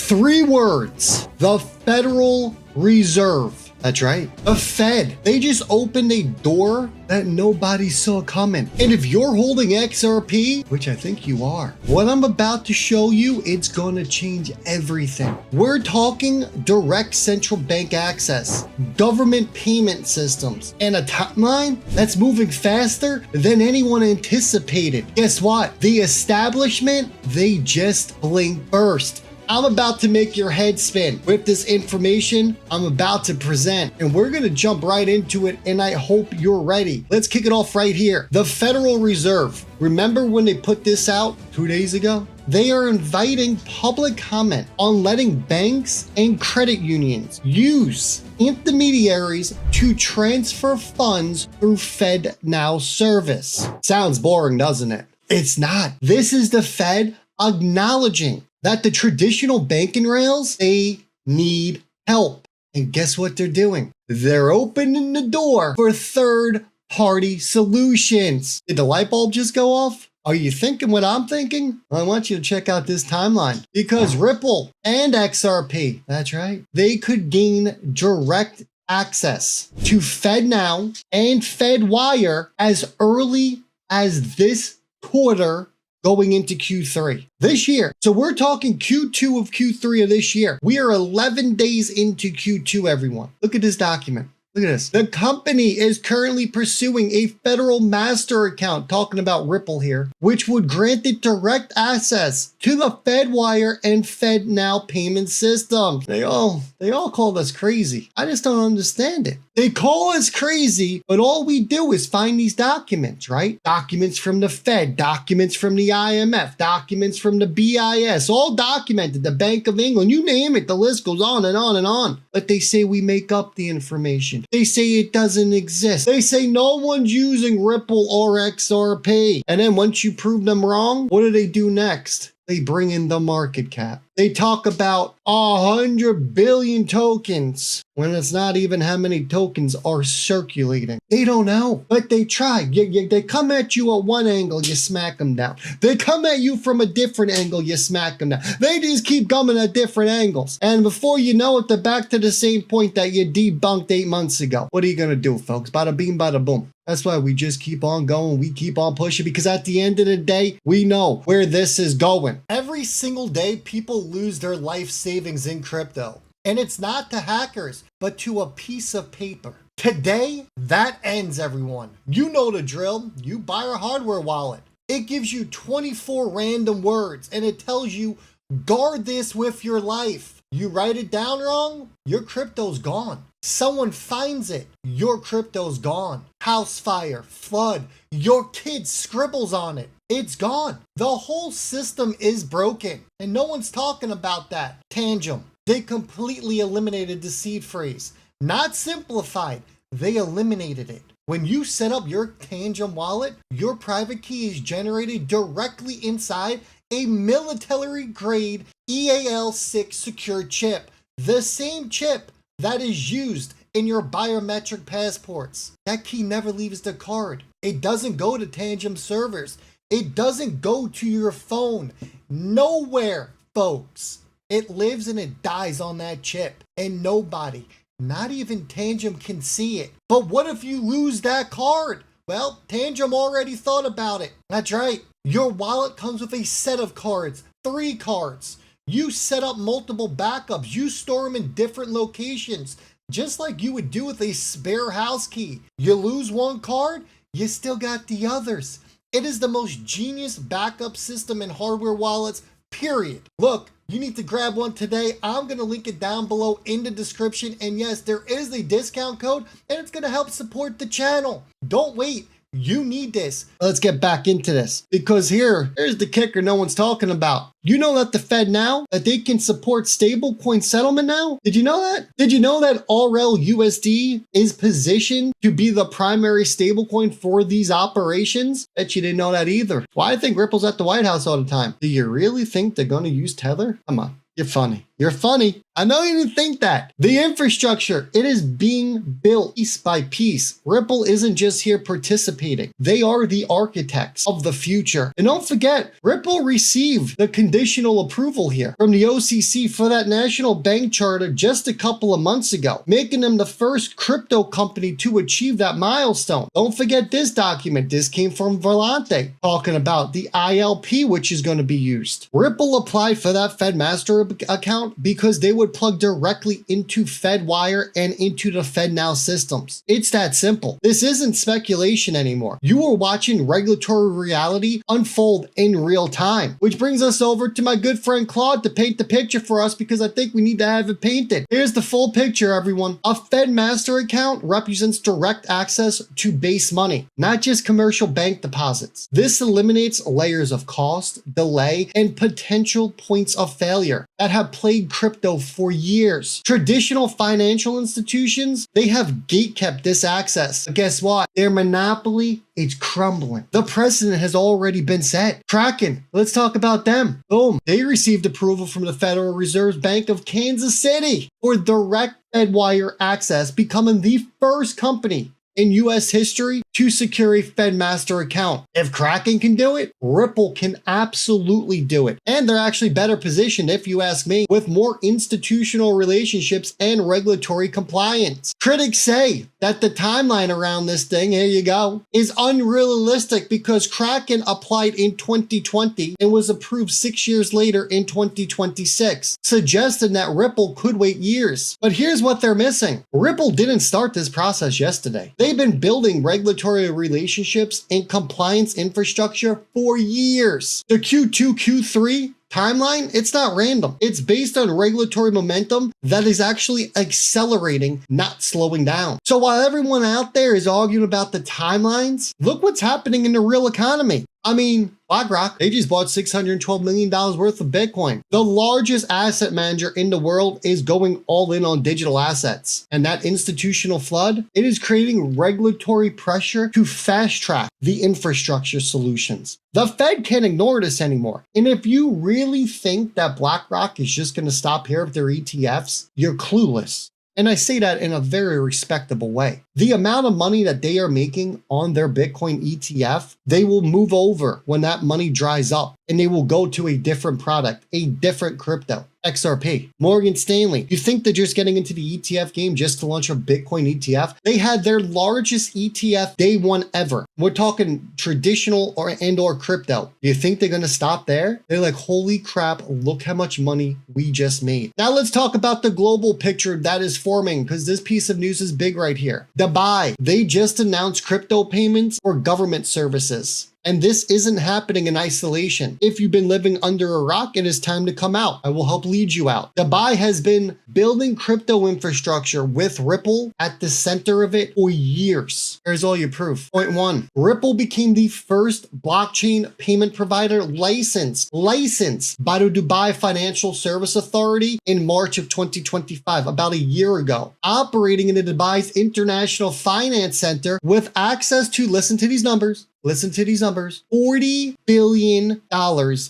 3 words. The Federal Reserve. That's right. The Fed. They just opened a door that nobody saw coming. And if you're holding XRP, which I think you are, what I'm about to show you, it's going to change everything. We're talking direct central bank access, government payment systems, and a timeline that's moving faster than anyone anticipated. Guess what? The establishment, they just blinked first. I'm about to make your head spin with this information I'm about to present, and we're going to jump right into it, and I hope you're ready. Let's kick it off right here. The Federal Reserve. Remember when they put this out 2 days ago? They are inviting public comment on letting banks and credit unions use intermediaries to transfer funds through FedNow service. Sounds boring, doesn't it? It's not. This is the Fed acknowledging that the traditional banking rails, they need help. And guess what they're doing? They're opening the door for third-party solutions. Did the light bulb just go off? Are you thinking what I'm thinking? Well, I want you to check out this timeline, because Ripple and XRP, that's right, they could gain direct access to FedNow and FedWire as early as this quarter going into Q3 this year. So we're talking Q2 of Q3 of this year. We are 11 days into Q2, everyone. Look at this document. Look at this. The company is currently pursuing a federal master account, talking about Ripple here, which would grant it direct access to the FedWire and FedNow payment systems. They all call us crazy. I just don't understand it. They call us crazy, but all we do is find these documents, right? Documents from the Fed, documents from the IMF, documents from the BIS, all documented, the Bank of England, you name it, the list goes on and on and on. But they say we make up the information. They say it doesn't exist. They say no one's using Ripple or XRP. And then once you prove them wrong, what do they do next? They bring in the market cap. They talk about 100 billion tokens when it's not even how many tokens are circulating. They don't know, but they try. They come at you at one angle, you smack them down. They come at you from a different angle, you smack them down. They just keep coming at different angles. And before you know it, they're back to the same point that you debunked 8 months ago. What are you going to do, folks? Bada bing, bada boom. That's why we just keep on going. We keep on pushing, because at the end of the day, we know where this is going. Every single day, people lose their life savings in crypto. And it's not to hackers, but to a piece of paper. Today, that ends, everyone. You know the drill. You buy a hardware wallet. It gives you 24 random words, and it tells you, guard this with your life. You write it down wrong, your crypto's gone. Someone finds it, your crypto's gone. House fire, flood, your kid scribbles on it, it's gone. The whole system is broken, and no one's talking about that. Tangem, they completely eliminated the seed phrase. Not simplified, they eliminated it. When you set up your Tangem wallet, your private key is generated directly inside a military-grade EAL6 secure chip. The same chip that is used in your biometric passports. That key never leaves the card. It doesn't go to Tangem servers. It doesn't go to your phone. Nowhere, folks. It lives and it dies on that chip. And nobody, not even Tangem, can see it. But what if you lose that card? Well, Tangem already thought about it. That's right. Your wallet comes with a set of cards, 3 cards. You set up multiple backups. You store them in different locations, just like you would do with a spare house key. You lose one card, you still got the others. It is the most genius backup system in hardware wallets, period. Look, you need to grab one today. I'm going to link it down below in the description. And yes, there is a discount code, and it's going to help support the channel. Don't wait. You need this. Let's get back into this, because here's the kicker no one's talking about. You know that the Fed now, that they can support stablecoin settlement now? Did you know that? Did you know that RLUSD is positioned to be the primary stablecoin for these operations? Bet you didn't know that either. Well, I think Ripple's at the White House all the time. Do you really think they're going to use Tether? Come on. You're funny. You're funny. I know you didn't think that. The infrastructure, it is being built piece by piece. Ripple isn't just here participating. They are the architects of the future. And don't forget, Ripple received the conditional approval here from the OCC for that national bank charter just a couple of months ago, making them the first crypto company to achieve that milestone. Don't forget this document. This came from Volante, talking about the ILP, which is going to be used. Ripple applied for that FedMaster account because they would plug directly into FedWire and into the FedNow systems. It's that simple. This isn't speculation anymore. You are watching regulatory reality unfold in real time, which brings us over to my good friend Claude to paint the picture for us, because I think we need to have it painted. Here's the full picture, everyone. A FedMaster account represents direct access to base money, not just commercial bank deposits. This eliminates layers of cost, delay, and potential points of failure that have plagued crypto for years. Traditional financial institutions, they have gatekept this access. But guess what? Their monopoly is crumbling. The precedent has already been set. Kraken, let's talk about them. Boom. They received approval from the Federal Reserve Bank of Kansas City for direct FedWire access, becoming the first company in U.S. history to secure a FedMaster account. If Kraken can do it, Ripple can absolutely do it. And they're actually better positioned, if you ask me, with more institutional relationships and regulatory compliance. Critics say that the timeline around this thing, here you go, is unrealistic because Kraken applied in 2020 and was approved 6 years later in 2026, suggesting that Ripple could wait years. But here's what they're missing. Ripple didn't start this process yesterday. They've been building regulatory relationships and compliance infrastructure for years. The Q2, Q3 timeline, it's not random. It's based on regulatory momentum that is actually accelerating, not slowing down. So while everyone out there is arguing about the timelines, look what's happening in the real economy. I mean, BlackRock, they just bought $612 million worth of Bitcoin. The largest asset manager in the world is going all in on digital assets. And that institutional flood, it is creating regulatory pressure to fast track the infrastructure solutions. The Fed can't ignore this anymore. And if you really think that BlackRock is just going to stop here with their ETFs, you're clueless. And I say that in a very respectable way. The amount of money that they are making on their Bitcoin ETF, they will move over when that money dries up and they will go to a different product, a different crypto. XRP, Morgan Stanley. You think they're just getting into the ETF game just to launch a Bitcoin ETF? They had their largest ETF day one ever. We're talking traditional or crypto. Do you think they're going to stop there? They're like, holy crap, look how much money we just made. Now let's talk about the global picture that is forming, because this piece of news is big right here. Dubai, they just announced crypto payments for government services. And this isn't happening in isolation. If you've been living under a rock, it is time to come out. I will help lead you out. Dubai has been building crypto infrastructure with Ripple at the center of it for years. Here's all your proof. Point one, Ripple became the first blockchain payment provider licensed by the Dubai Financial Service Authority in March of 2025, about a year ago, operating in the Dubai's International Finance Center with access to, listen to these numbers, $40 billion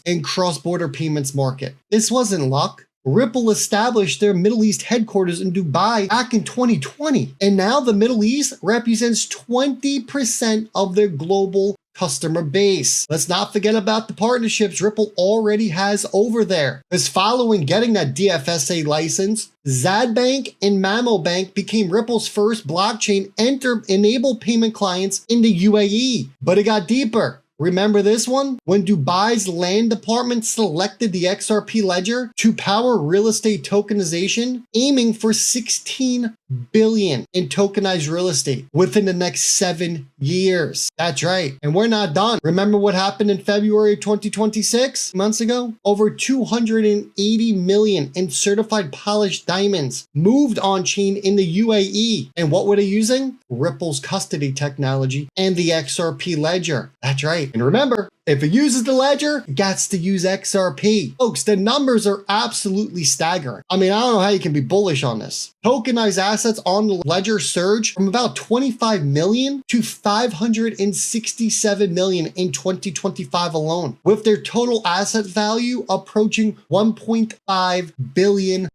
in cross-border payments market. This wasn't luck. Ripple established their Middle East headquarters in Dubai back in 2020. And now the Middle East represents 20% of their global customer base. Let's not forget about the partnerships Ripple already has over there. Because following getting that DFSA license, Zad Bank and Mamo Bank became Ripple's first blockchain enabled payment clients in the UAE. But it got deeper. Remember this one? When Dubai's land department selected the XRP ledger to power real estate tokenization, aiming for 16 billion in tokenized real estate within the next 7 years. That's right. And we're not done. Remember what happened in February 2026, months ago? Over 280 million in certified polished diamonds moved on chain in the UAE. And what were they using? Ripple's custody technology and the XRP ledger. That's right. And remember, If it uses the ledger, it gets to use XRP. Folks, the numbers are absolutely staggering. I mean, I don't know how you can be bullish on this. Tokenized assets on the ledger surged from about 25 million to 567 million in 2025 alone, with their total asset value approaching $1.5 billion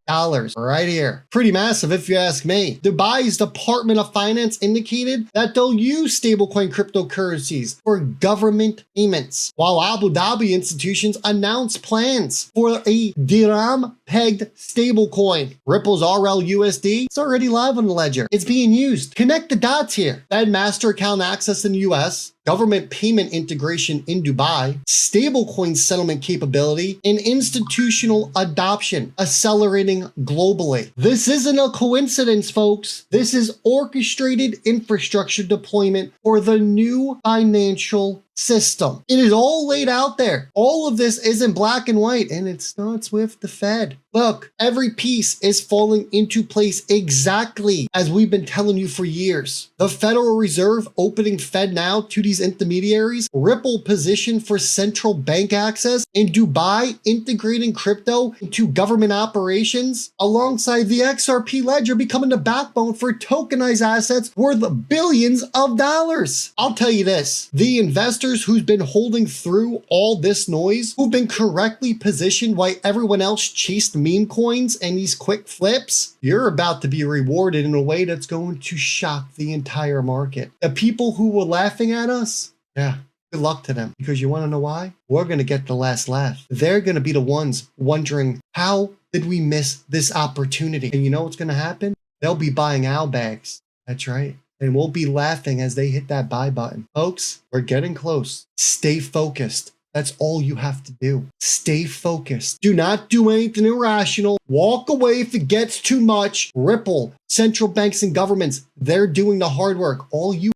right here. Pretty massive if you ask me. Dubai's Department of Finance indicated that they'll use stablecoin cryptocurrencies for government payments, while Abu Dhabi institutions announced plans for a dirham-pegged stablecoin. Ripple's RLUSD is already live on the ledger. It's being used. Connect the dots here. Fed master account access in the US, government payment integration in Dubai, stablecoin settlement capability, and institutional adoption accelerating globally. This isn't a coincidence, folks. This is orchestrated infrastructure deployment for the new financial system. It is all laid out there. All of this is in black and white, and it starts with the Fed. Look, every piece is falling into place exactly as we've been telling you for years. The Federal Reserve opening FedNow to these intermediaries, Ripple position for central bank access, and Dubai integrating crypto into government operations, alongside the XRP ledger becoming the backbone for tokenized assets worth billions of dollars. I'll tell you this, the investors who's been holding through all this noise, who've been correctly positioned while everyone else chased meme coins and these quick flips, you're about to be rewarded in a way that's going to shock the entire market. The people who were laughing at us, yeah, good luck to them, because you want to know why? We're going to get the last laugh. They're going to be the ones wondering, how did we miss this opportunity? And you know what's going to happen? They'll be buying owl bags. That's right. And we'll be laughing as they hit that buy button. Folks, we're getting close. Stay focused. That's all you have to do. Stay focused. Do not do anything irrational. Walk away if it gets too much. Ripple, central banks and governments, they're doing the hard work. All you